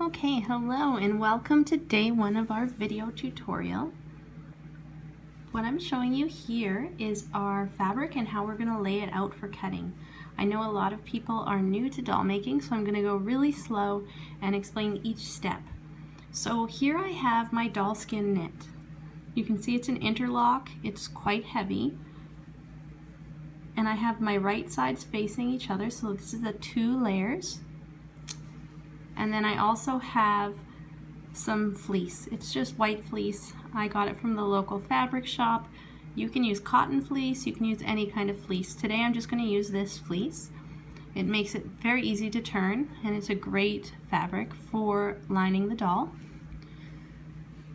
Okay, hello and welcome to day one of our video tutorial. What I'm showing you here is our fabric and how we're going to lay it out for cutting. I know a lot of people are new to doll making, so I'm going to go really slow and explain each step. So here I have my doll skin knit. You can see it's an interlock, it's quite heavy. And I have my right sides facing each other, so this is the 2 layers. And then I also have some fleece. It's just white fleece. I got it from the local fabric shop. You can use cotton fleece, you can use any kind of fleece. Today I'm just going to use this fleece. It makes it very easy to turn and it's a great fabric for lining the doll.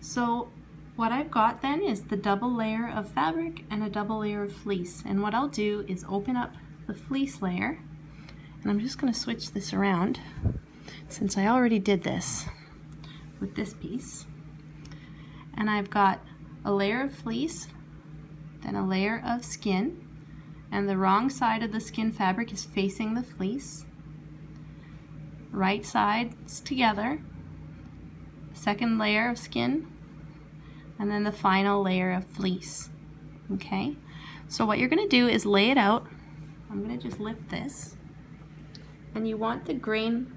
So what I've got then is the double layer of fabric and a double layer of fleece. And what I'll do is open up the fleece layer, and I'm just going to switch this around since I already did this with this piece. And I've got a layer of fleece, then a layer of skin, and the wrong side of the skin fabric is facing the fleece. Right sides together, second layer of skin, and then the final layer of fleece. Okay, so what you're going to do is lay it out. I'm going to just lift this, and you want the grain,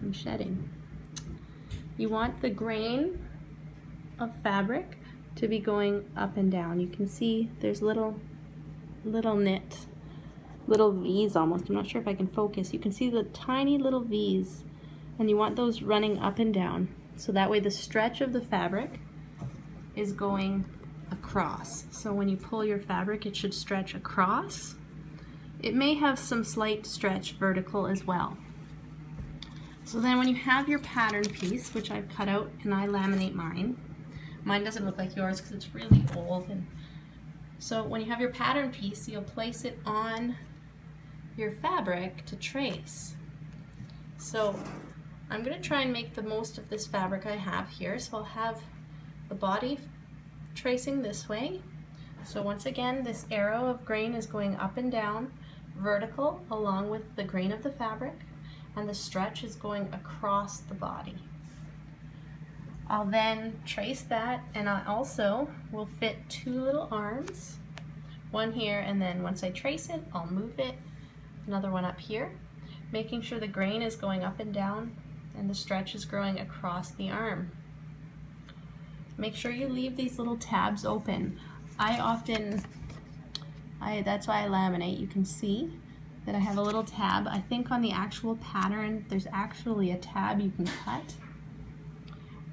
I'm shedding. You want the grain of fabric to be going up and down. You can see there's little knit, little V's almost. I'm not sure if I can focus. You can see the tiny little V's, and you want those running up and down. So that way the stretch of the fabric is going across. So when you pull your fabric, it should stretch across. It may have some slight stretch vertical as well. So then when you have your pattern piece, which I've cut out and I laminate mine doesn't look like yours because it's really old. And so when you have your pattern piece, you'll place it on your fabric to trace. So I'm going to try and make the most of this fabric I have here. So I'll have the body tracing this way. So once again, this arrow of grain is going up and down, vertical along with the grain of the fabric, and the stretch is going across the body. I'll then trace that, and I also will fit 2 little arms, one here, and then once I trace it, I'll move it, another one up here, making sure the grain is going up and down and the stretch is growing across the arm. Make sure you leave these little tabs open. That's why I laminate. You can see that I have a little tab. I think on the actual pattern there's actually a tab you can cut.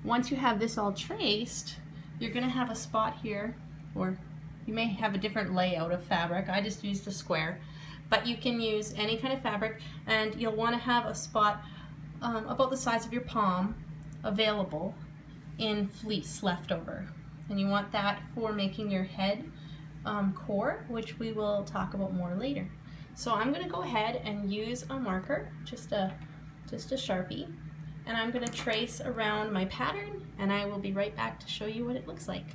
Once you have this all traced, you're going to have a spot here, or you may have a different layout of fabric. I just used a square, but you can use any kind of fabric, and you'll want to have a spot about the size of your palm available in fleece left over, and you want that for making your head core, which we will talk about more later. So I'm going to go ahead and use a marker, just a Sharpie, and I'm going to trace around my pattern, and I will be right back to show you what it looks like.